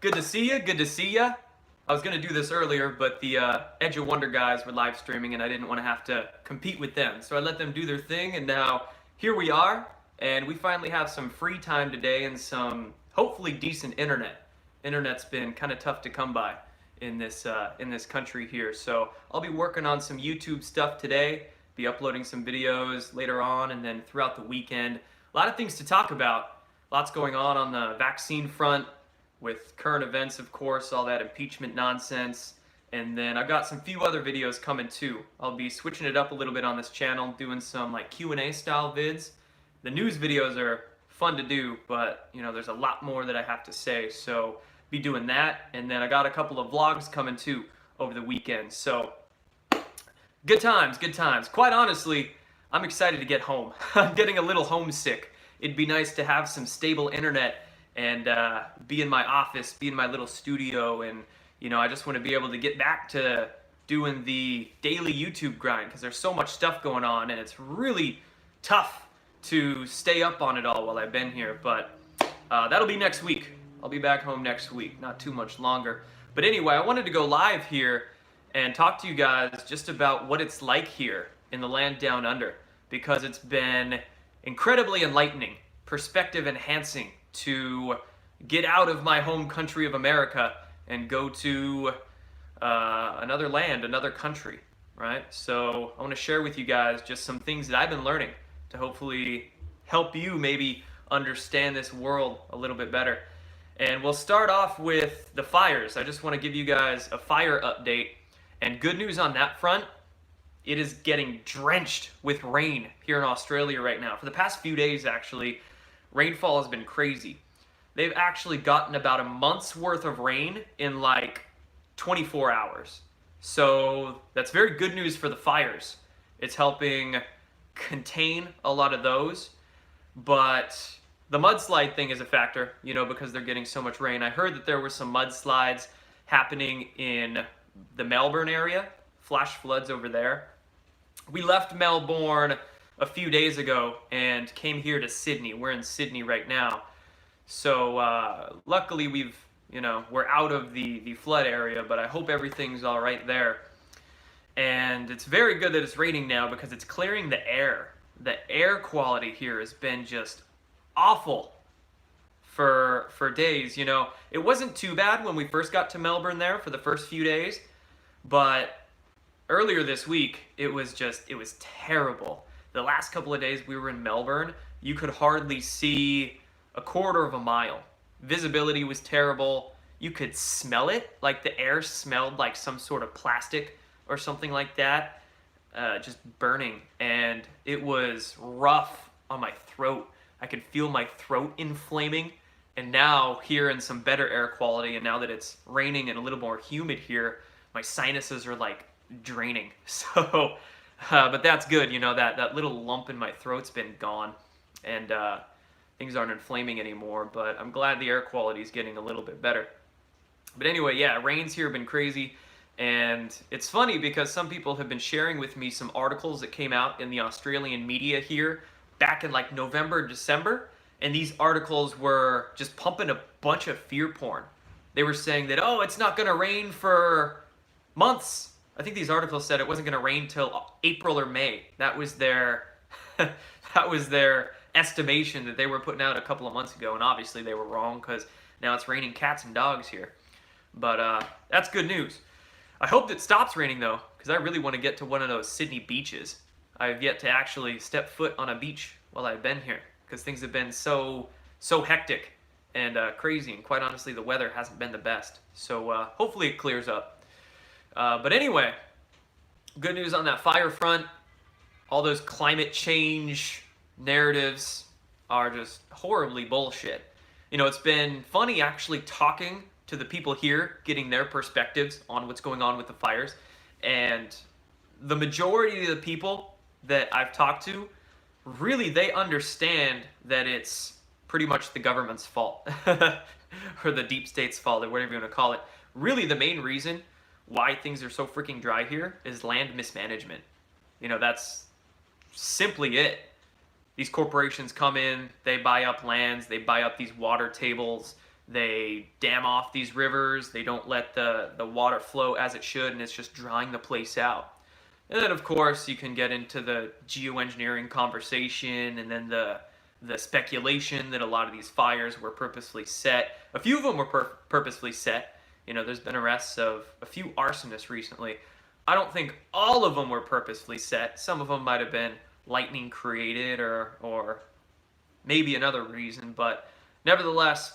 Good to see you. Good to see ya. I was gonna do this earlier, but the Edge of Wonder guys were live streaming, and I didn't want to have to compete with them, so I let them do their thing. And now here we are, and we finally have some free time today and some hopefully decent internet. Internet's been kind of tough to come by in this country here, so I'll be working on some YouTube stuff today. Be uploading some videos later on, and then throughout the weekend. A lot of things to talk about. Lots going on the vaccine front, with current events, of course, all that impeachment nonsense. And then I've got some few other videos coming too. I'll be switching it up a little bit on this channel, doing some like Q&A style vids. The news videos are fun to do, but you know, there's a lot more that I have to say, so be doing that. And then I got a couple of vlogs coming too over the weekend. So good times, good times. Quite honestly, I'm excited to get home. I'm getting a little homesick. It'd be nice to have some stable internet and be in my office, be in my little studio, and you know, I just want to be able to get back to doing the daily YouTube grind because there's so much stuff going on, and it's really tough to stay up on it all while I've been here. But that'll be next week. I'll be back home next week, not too much longer. But anyway, I wanted to go live here and talk to you guys just about what it's like here in the land down under, because it's been incredibly enlightening, perspective enhancing to get out of my home country of America and go to another land, another country, right? So I want to share with you guys just some things that I've been learning to hopefully help you maybe understand this world a little bit better. And we'll start off with the fires. I just want to give you guys a fire update, and good news on that front. It is getting drenched with rain here in Australia right now. For the past few days, actually, rainfall has been crazy. They've actually gotten about a month's worth of rain in like 24 hours. So that's very good news for the fires. It's helping contain a lot of those. But the mudslide thing is a factor, you know, because they're getting so much rain. I heard that there were some mudslides happening in the Melbourne area, flash floods over there. We left Melbourne a few days ago and came here to Sydney. We're in Sydney right now. So luckily we're out of the flood area, but I hope everything's all right there. And it's very good that it's raining now because it's clearing the air. The air quality here has been just awful for days. You know, it wasn't too bad when we first got to Melbourne there for the first few days, but earlier this week it was terrible. The last couple of days we were in Melbourne, you could hardly see a quarter of a mile. Visibility was terrible. You could smell it, like the air smelled like some sort of plastic or something like that, just burning. And it was rough on my throat. I could feel my throat inflaming. And now here in some better air quality, and now that it's raining and a little more humid here, my sinuses are like draining. So but that's good, you know, that little lump in my throat's been gone, and things aren't inflaming anymore, but I'm glad the air quality is getting a little bit better. But anyway, yeah, rains here have been crazy, and it's funny because some people have been sharing with me some articles that came out in the Australian media here back in like November, December, and these articles were just pumping a bunch of fear porn. They were saying that, oh, it's not going to rain for months. I think these articles said it wasn't going to rain till April or May. That was their estimation that they were putting out a couple of months ago, and obviously they were wrong because now it's raining cats and dogs here. But that's good news. I hope it stops raining though, because I really want to get to one of those Sydney beaches. I've yet to actually step foot on a beach while I've been here because things have been so hectic and crazy, and quite honestly the weather hasn't been the best. So hopefully it clears up. But anyway, good news on that fire front. All those climate change narratives are just horribly bullshit. You know, it's been funny actually talking to the people here, getting their perspectives on what's going on with the fires. And the majority of the people that I've talked to, really they understand that it's pretty much the government's fault or the deep state's fault, or whatever you want to call it. Really the main reason why things are so freaking dry here is land mismanagement. You know, that's simply it. These corporations come in, they buy up lands, they buy up these water tables, They dam off these rivers. They don't let the water flow as it should, and it's just drying the place out. And then, of course, you can get into the geoengineering conversation, and then the speculation that a lot of these fires were purposefully set. A few of them were purposefully set. You know, there's been arrests of a few arsonists recently. I don't think all of them were purposefully set. Some of them might have been lightning created or maybe another reason, but nevertheless,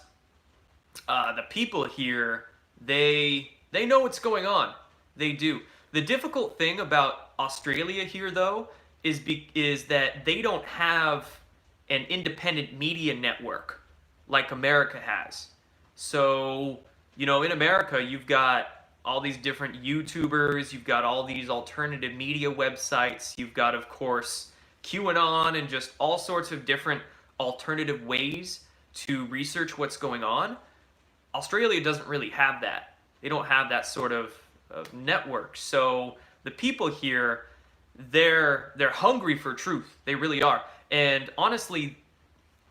the people here, they know what's going on. They do. The difficult thing about Australia here, though, is that they don't have an independent media network like America has. So, you know, in America, you've got all these different YouTubers, you've got all these alternative media websites, you've got, of course, QAnon and just all sorts of different alternative ways to research what's going on. Australia doesn't really have that. They don't have that sort of network. So the people here, they're hungry for truth. They really are. And honestly,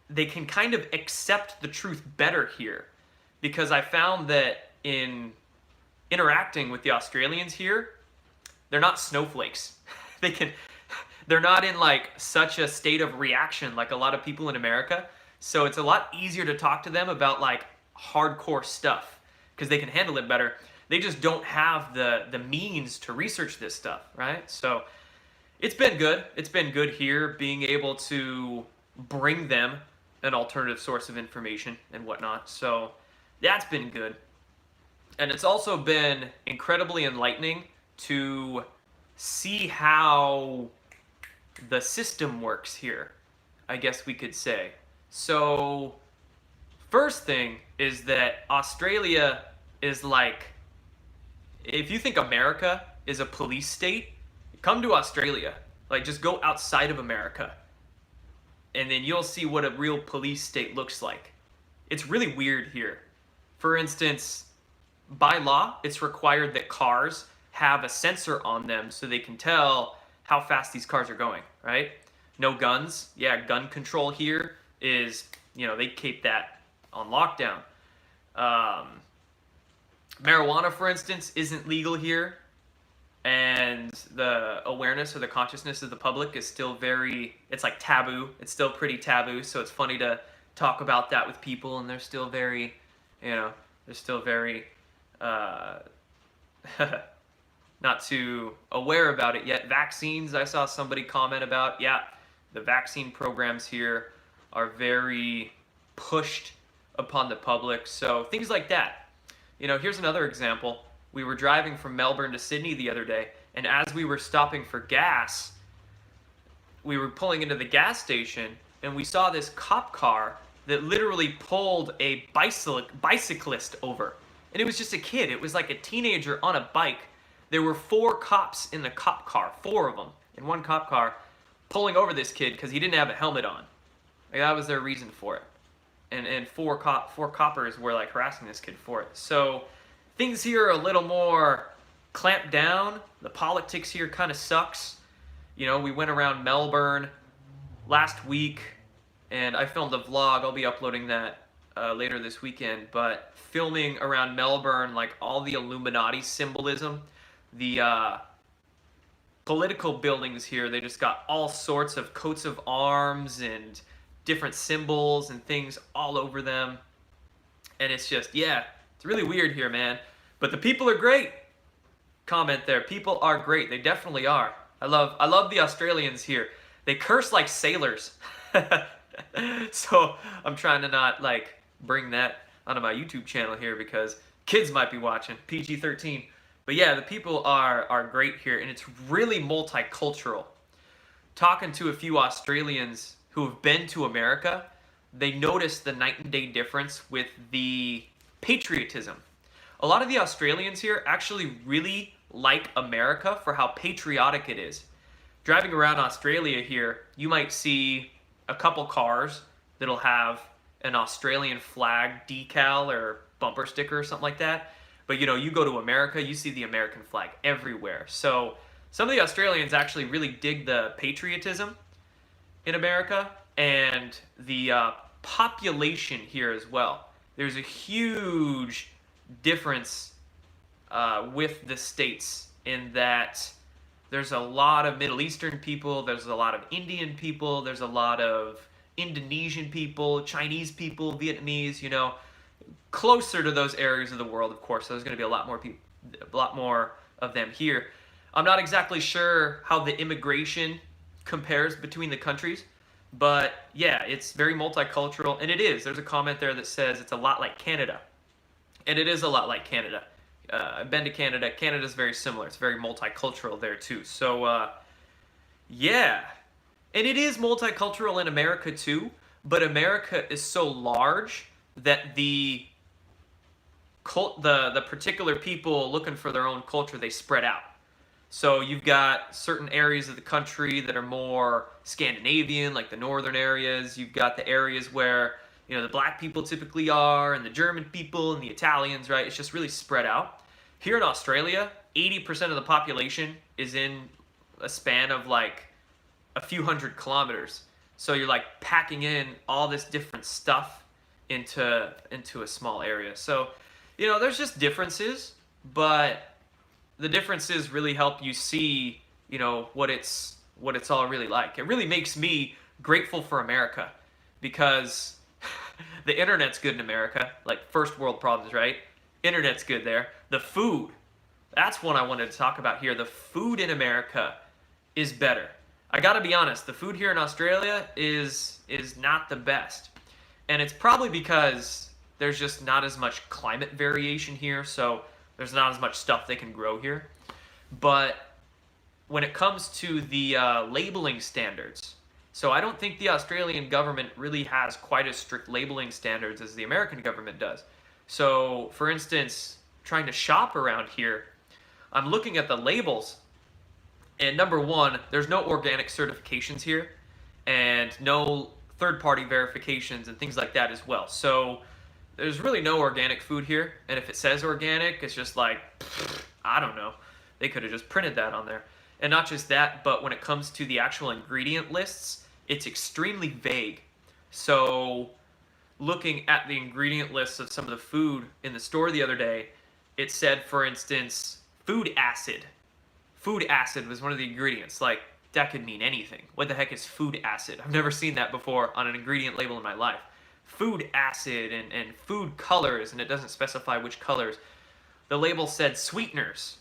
they can kind of accept the truth better here, because I found that in interacting with the Australians here, they're not snowflakes. They're not in like such a state of reaction like a lot of people in America. So it's a lot easier to talk to them about like hardcore stuff because they can handle it better. They just don't have the means to research this stuff, right? So it's been good. It's been good here being able to bring them an alternative source of information and whatnot. So that's been good. And it's also been incredibly enlightening to see how the system works here, I guess we could say. So first thing is that Australia is like, if you think America is a police state, come to Australia. Like, just go outside of America, and then you'll see what a real police state looks like. It's really weird here. For instance, by law, it's required that cars have a sensor on them so they can tell how fast these cars are going, right? No guns. Yeah, gun control here is, you know, they keep that on lockdown. Marijuana, for instance, isn't legal here, and the awareness or the consciousness of the public is still it's like taboo. It's still pretty taboo, so it's funny to talk about that with people, and they're still very, not too aware about it yet. Vaccines, I saw somebody comment about, yeah, the vaccine programs here are very pushed upon the public, so things like that. You know, here's another example. We were driving from Melbourne to Sydney the other day, and as we were stopping for gas, we were pulling into the gas station, and we saw this cop car that literally pulled a bicyclist over. And it was just a kid. It was like a teenager on a bike. There were 4 cops in the cop car, 4 of them in one cop car, pulling over this kid because he didn't have a helmet on. Like, that was their reason for it. And 4 coppers were like harassing this kid for it. So things here are a little more clamped down. The politics here kind of sucks. You know, we went around Melbourne last week, and I filmed a vlog. I'll be uploading that later this weekend. But filming around Melbourne, like all the Illuminati symbolism, the political buildings here, they just got all sorts of coats of arms and different symbols and things all over them. And it's just, yeah, it's really weird here, man. But the people are great. Comment there. People are great. They definitely are. I love the Australians here. They curse like sailors. So I'm trying to not like bring that onto my YouTube channel here because kids might be watching. PG-13. But yeah, the people are great here, and it's really multicultural. Talking to a few Australians who have been to America, they notice the night and day difference with the patriotism. A lot of the Australians here actually really like America for how patriotic it is. Driving around Australia here, you might see a couple cars that'll have an Australian flag decal or bumper sticker or something like that. But you know, you go to America, you see the American flag everywhere. So some of the Australians actually really dig the patriotism in America and the population here as well. there's a huge difference with the states in that there's a lot of Middle Eastern people, there's a lot of Indian people, there's a lot of Indonesian people, Chinese people, Vietnamese, you know, closer to those areas of the world, of course. So there's going to be a lot more people, a lot more of them here. I'm not exactly sure how the immigration compares between the countries, but yeah, it's very multicultural, and it is. There's a comment there that says it's a lot like Canada, and it is a lot like Canada. I've been to Canada. Canada's very similar. It's very multicultural there too. So yeah, and it is multicultural in America too. But America is so large that the particular people looking for their own culture, they spread out. So you've got certain areas of the country that are more Scandinavian, like the northern areas. You've got the areas where, you know, the black people typically are, and the German people and the Italians, right? It's just really spread out. Here in Australia, 80% of the population is in a span of like a few hundred kilometers. So you're like packing in all this different stuff into a small area. So, you know, there's just differences, but the differences really help you see, you know, what it's all really like. It really makes me grateful for America because the internet's good in America, like first world problems, right? Internet's good there. The food, that's one I wanted to talk about here. The food in America is better. I gotta be honest, the food here in Australia is not the best. And it's probably because there's just not as much climate variation here, so there's not as much stuff they can grow here. But when it comes to the labeling standards, so I don't think the Australian government really has quite as strict labeling standards as the American government does. So, for instance, trying to shop around here, I'm looking at the labels, and number one, there's no organic certifications here, and no third-party verifications and things like that as well. So there's really no organic food here, and if it says organic, it's just like, I don't know. They could have just printed that on there. And not just that, but when it comes to the actual ingredient lists, it's extremely vague. So looking at the ingredient lists of some of the food in the store the other day, it said, for instance, food acid. Food acid was one of the ingredients. Like, that could mean anything. What the heck is food acid? I've never seen that before on an ingredient label in my life. Food acid and food colors, and it doesn't specify which colors. The label said sweeteners.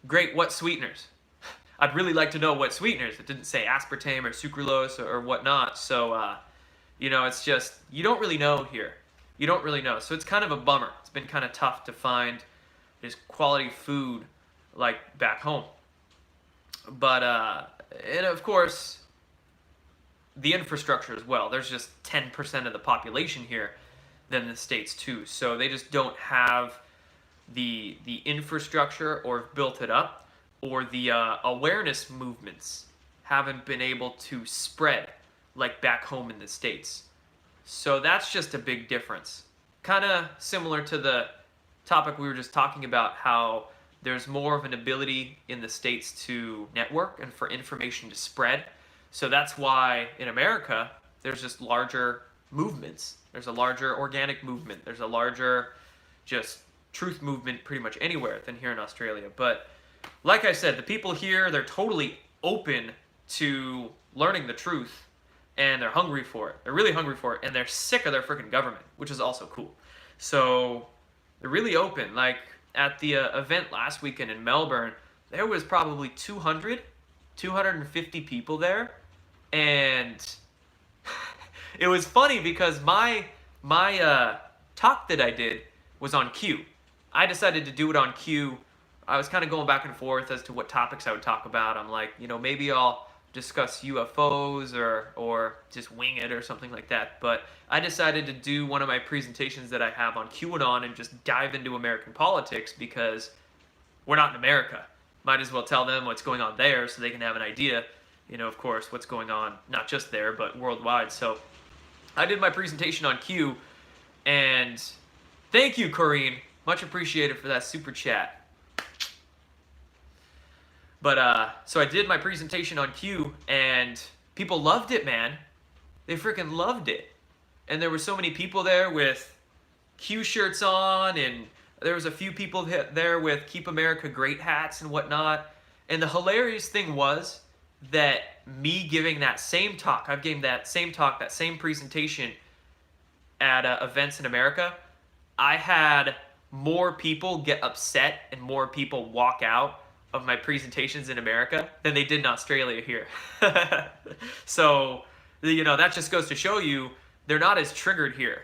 Great, what sweeteners? I'd really like to know what sweeteners. It didn't say aspartame or sucralose or whatnot. So, you know, it's just, you don't really know here. You don't really know. So it's kind of a bummer. It's been kind of tough to find just quality food like back home. But, and of course, the infrastructure as well. There's just 10% of the population here than the States too. So they just don't have the infrastructure or built it up, or the awareness movements haven't been able to spread like back home in the States. So that's just a big difference. Kind of similar to the topic we were just talking about, how there's more of an ability in the States to network and for information to spread. So that's why in America, there's just larger movements. There's a larger organic movement. There's a larger just truth movement pretty much anywhere than here in Australia. But like I said, the people here, they're totally open to learning the truth, and they're hungry for it. They're really hungry for it, and they're sick of their freaking government, which is also cool. So they're really open. Like at the event last weekend in Melbourne, there was probably 250 people there, and it was funny because my talk that I did was on cue. I decided to do it on cue. I was kind of going back and forth as to what topics I would talk about. I'm like, you know, maybe I'll discuss UFOs or just wing it or something like that. But I decided to do one of my presentations that I have on QAnon and just dive into American politics because we're not in America. Might as well tell them what's going on there so they can have an idea, you know, of course, what's going on, not just there, but worldwide. So I did my presentation on Q, and thank you, Corrine. Much appreciated for that super chat. But, so I did my presentation on Q, and people loved it, man. They freaking loved it. And there were so many people there with Q shirts on, and there was a few people there with Keep America Great hats and whatnot. And the hilarious thing was that me giving that same talk, I've given that same talk, that same presentation at events in America, I had more people get upset and more people walk out of my presentations in America than they did in Australia here. So, that just goes to show you they're not as triggered here.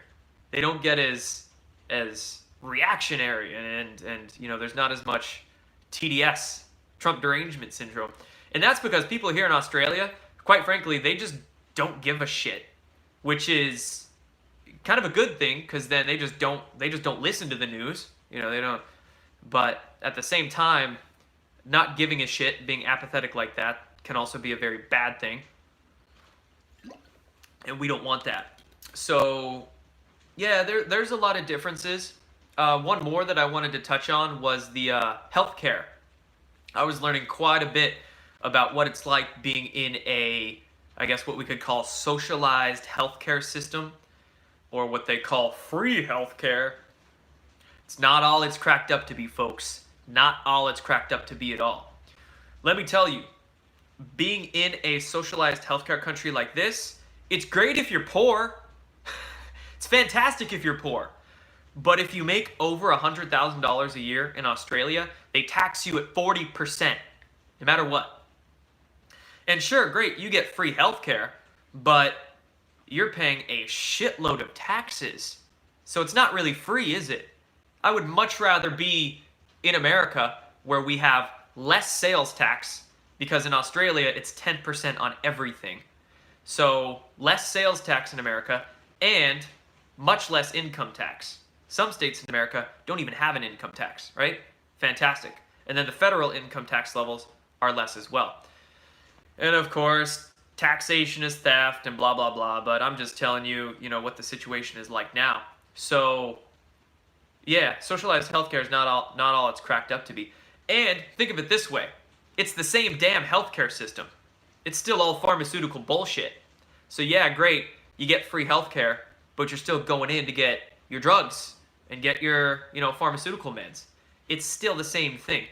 They don't get as reactionary, and there's not as much TDS, Trump derangement syndrome. And that's because people here in Australia, quite frankly, they just don't give a shit, which is kind of a good thing, because then they just don't listen to the news. They don't. But at the same time, not giving a shit, being apathetic like that, can also be a very bad thing, and we don't want that. So yeah, there's a lot of differences. One more that I wanted to touch on was the healthcare. I was learning quite a bit about what it's like being in I guess what we could call socialized healthcare system, or what they call free healthcare. It's not all it's cracked up to be, folks. Not all it's cracked up to be at all. Let me tell you, being in a socialized healthcare country like this, it's great if you're poor. It's fantastic if you're poor. But if you make over $100,000 a year in Australia, they tax you at 40%, no matter what. And sure, great, you get free healthcare, but you're paying a shitload of taxes. So it's not really free, is it? I would much rather be in America, where we have less sales tax, because in Australia it's 10% on everything. So less sales tax in America, and much less income tax. Some states in America don't even have an income tax, right? Fantastic. And then the federal income tax levels are less as well. And of course, taxation is theft and blah, blah, blah, but I'm just telling you, what the situation is like now. So yeah, socialized healthcare is not all it's cracked up to be. And think of it this way. It's the same damn healthcare system. It's still all pharmaceutical bullshit. So yeah, great, you get free healthcare, but you're still going in to get your drugs and get your, pharmaceutical meds. It's still the same thing.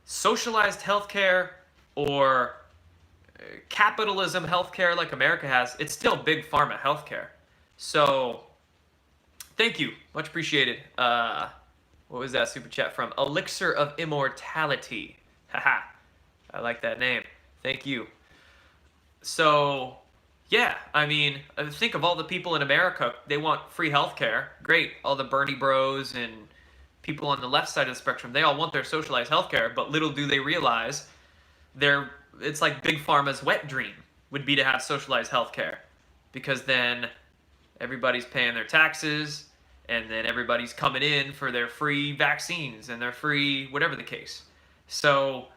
Socialized healthcare, or capitalism healthcare like America has, it's still big pharma healthcare. So thank you. Much appreciated. What was that super chat from? Elixir of Immortality. Haha. I like that name. Thank you. So, yeah, think of all the people in America. They want free healthcare. Great. All the Bernie bros and people on the left side of the spectrum, they all want their socialized healthcare, but little do they realize it's like Big Pharma's wet dream would be to have socialized healthcare, because then everybody's paying their taxes, and then everybody's coming in for their free vaccines and their free whatever the case. So,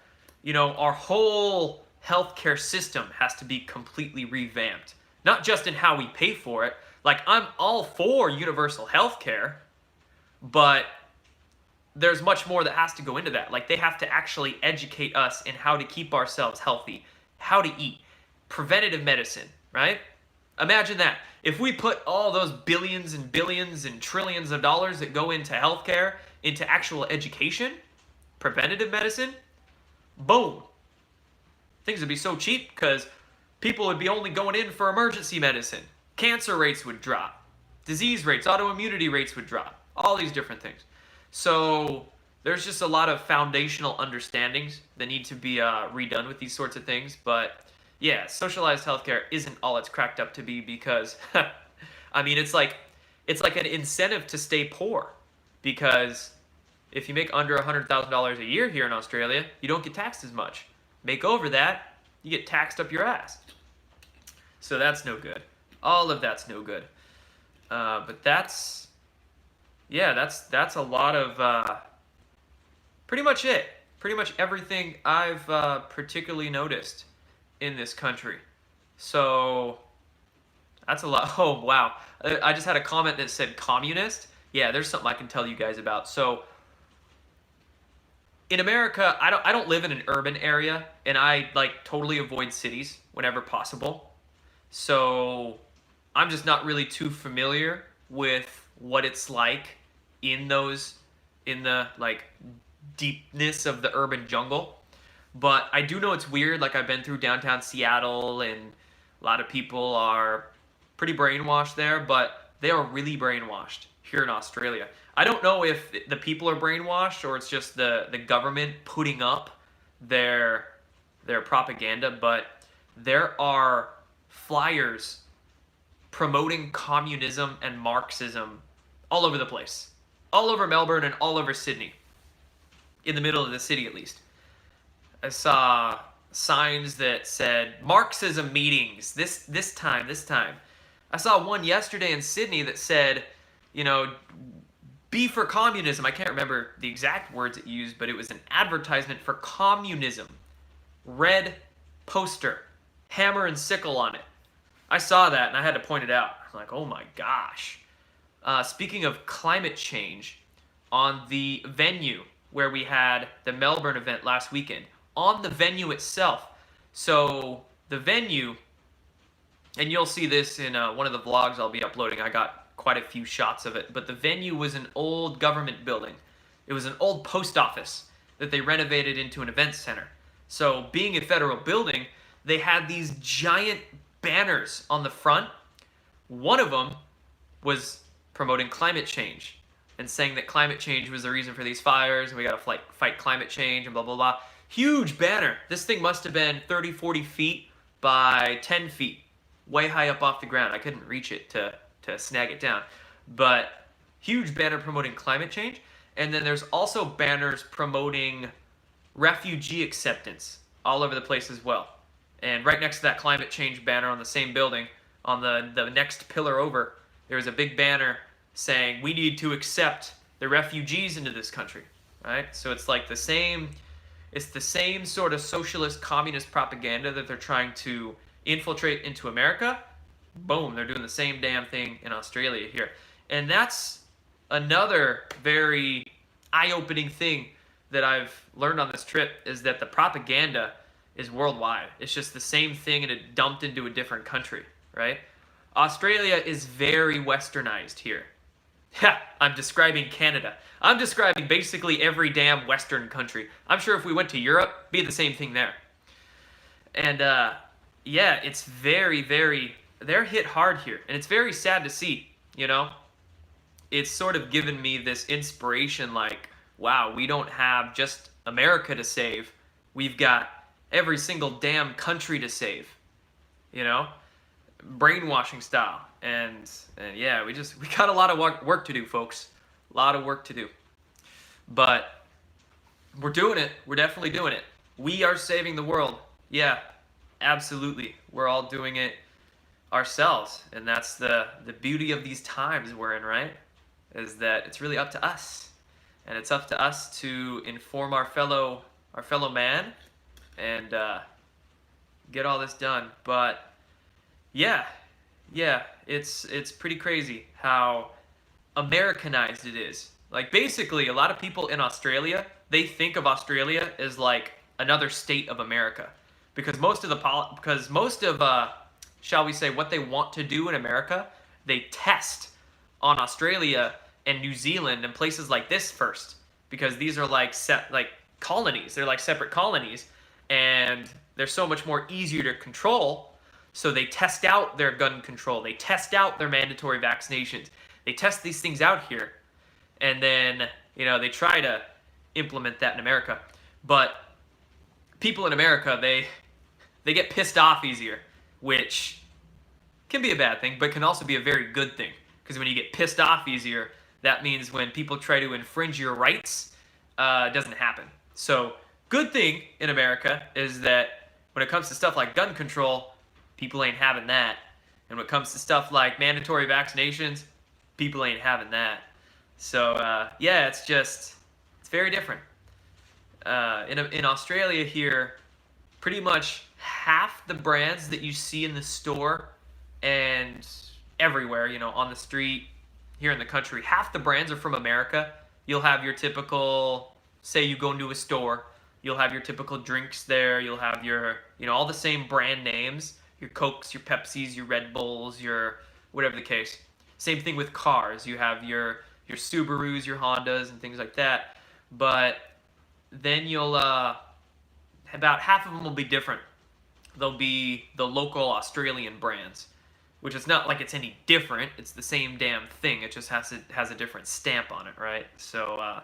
our whole healthcare system has to be completely revamped. Not just in how we pay for it. Like, I'm all for universal healthcare, but there's much more that has to go into that. Like, they have to actually educate us in how to keep ourselves healthy, how to eat, preventative medicine, right? Imagine that. If we put all those billions and billions and trillions of dollars that go into healthcare into actual education, preventative medicine, boom. Things would be so cheap, because people would be only going in for emergency medicine. Cancer rates would drop. Disease rates, autoimmunity rates would drop. All these different things. So there's just a lot of foundational understandings that need to be redone with these sorts of things. But yeah, socialized healthcare isn't all it's cracked up to be, because it's like an incentive to stay poor, because if you make under $100,000 a year here in Australia, you don't get taxed as much. Make over that, you get taxed up your ass. So that's no good. All of that's no good. But that's a lot of pretty much it. Pretty much everything I've particularly noticed in this country. So that's a lot. Oh, wow. I just had a comment that said communist. Yeah, there's something I can tell you guys about. So in America, I don't live in an urban area, and I totally avoid cities whenever possible. So I'm just not really too familiar with what it's like in the like deepness of the urban jungle. But I do know it's weird. Like, I've been through downtown Seattle, and a lot of people are pretty brainwashed there, but they are really brainwashed here in Australia. I don't know if the people are brainwashed or it's just the government putting up their propaganda, but there are flyers promoting communism and Marxism all over the place. All over Melbourne and all over Sydney. In the middle of the city, at least. I saw signs that said Marxism meetings this time. I saw one yesterday in Sydney that said, you know, be for communism. I can't remember the exact words it used, but it was an advertisement for communism. Red poster, hammer and sickle on it. I saw that and I had to point it out. I'm like, oh my gosh. Speaking of climate change, on the venue where we had the Melbourne event last weekend, on the venue itself. So the venue, and you'll see this in one of the vlogs I'll be uploading. I got quite a few shots of it. But the venue was an old government building. It was an old post office that they renovated into an event center. So being a federal building, they had these giant banners on the front. One of them was promoting climate change and saying that climate change was the reason for these fires and we got to fight climate change and blah, blah, blah. Huge banner. This thing must have been 30, 40 feet by 10 feet, way high up off the ground. I couldn't reach it to snag it down. But huge banner promoting climate change. And then there's also banners promoting refugee acceptance all over the place as well. And right next to that climate change banner on the same building, on the next pillar over, there's a big banner saying we need to accept the refugees into this country, right? So it's like the same sort of socialist communist propaganda that they're trying to infiltrate into America. Boom, they're doing the same damn thing in Australia here. And that's another very eye-opening thing that I've learned on this trip, is that the propaganda is worldwide. It's just the same thing and it dumped into a different country, right? Australia is very westernized here. Yeah, I'm describing Canada. I'm describing basically every damn Western country. I'm sure if we went to Europe, it'd be the same thing there. And yeah, it's very, they're hit hard here. And it's very sad to see, you know? It's sort of given me this inspiration like, wow, we don't have just America to save. We've got every single damn country to save, you know? Brainwashing style. And yeah, we got a lot of work to do, folks. A lot of work to do. But we're doing it. We're definitely doing it. We are saving the world. Yeah, absolutely. We're all doing it ourselves. And that's the beauty of these times we're in, right? Is that it's really up to us. And it's up to us to inform our fellow man and get all this done. But yeah, it's pretty crazy how Americanized it is. Like, basically, a lot of people in Australia, they think of Australia as like another state of America, because most of shall we say, what they want to do in America, they test on Australia and New Zealand and places like this first, because these are like colonies. They're like separate colonies, and they're so much more easier to control. So they test out their gun control. They test out their mandatory vaccinations. They test these things out here, and then, you know, they try to implement that in America. But people in America, they get pissed off easier, which can be a bad thing, but can also be a very good thing. Because when you get pissed off easier, that means when people try to infringe your rights, it doesn't happen. So, good thing in America is that when it comes to stuff like gun control, people ain't having that. And when it comes to stuff like mandatory vaccinations, people ain't having that. So, yeah, it's very different. In Australia here, pretty much half the brands that you see in the store and everywhere, you know, on the street, here in the country, half the brands are from America. You'll have your typical, say you go into a store, you'll have your typical drinks there, you'll have your, you know, all the same brand names, your Cokes, your Pepsis, your Red Bulls, your whatever the case. Same thing with cars. You have your your Subarus, your Hondas, and things like that. But then you'll about half of them will be different. They'll be the local Australian brands, which is not like it's any different. It's the same damn thing. It just has a different stamp on it, right? So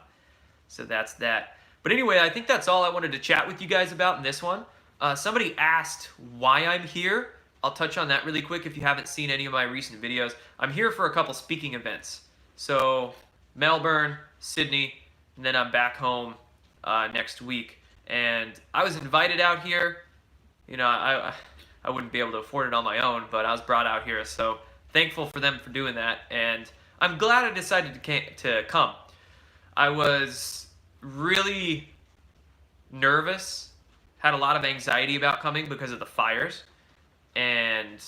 so that's that. But anyway, I think that's all I wanted to chat with you guys about in this one. Somebody asked why I'm here. I'll touch on that really quick if you haven't seen any of my recent videos. I'm here for a couple speaking events. So Melbourne, Sydney, and then I'm back home next week. And I was invited out here. You know, I wouldn't be able to afford it on my own, but I was brought out here. So thankful for them for doing that. And I'm glad I decided to come. I was really nervous, had a lot of anxiety about coming because of the fires and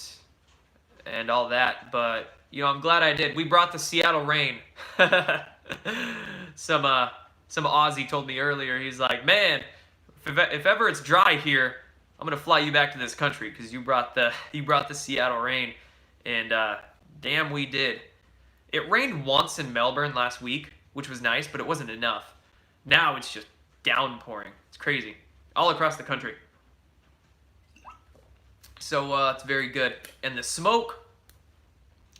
all that, but you know, I'm glad I did. We brought the Seattle rain. Some Aussie told me earlier, he's like, man, if ever it's dry here, I'm gonna fly you back to this country because you brought the Seattle rain, and damn, we did. It rained once in Melbourne last week, which was nice, but it wasn't enough. Now it's just downpouring. It's crazy. All across the country. So it's very good. And the smoke,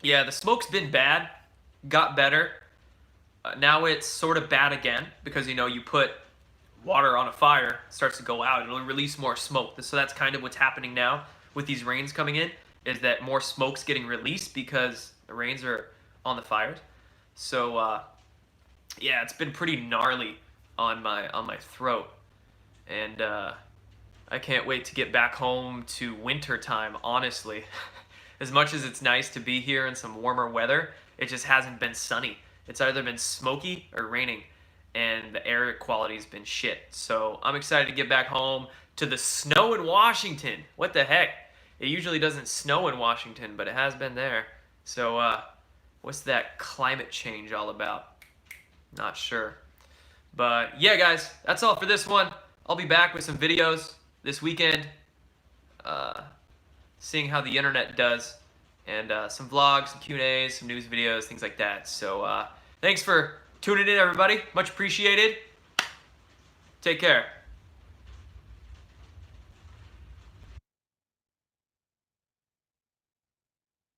yeah, the smoke's been bad. Got better. Now it's sort of bad again because, you know, you put water on a fire, it starts to go out. It'll release more smoke. So that's kind of what's happening now with these rains coming in, is that more smoke's getting released because the rains are on the fires. So yeah, it's been pretty gnarly on my throat, and I can't wait to get back home to winter time, honestly. As much as it's nice to be here in some warmer weather, it just hasn't been sunny. It's either been smoky or raining, and the air quality's been shit. So I'm excited to get back home to the snow in Washington. What the heck? It usually doesn't snow in Washington, but it has been there. So what's that climate change all about? Not sure. But yeah, guys, that's all for this one. I'll be back with some videos this weekend, seeing how the internet does, and some vlogs, some Q&As, some news videos, things like that. So thanks for tuning in, everybody. Much appreciated. Take care.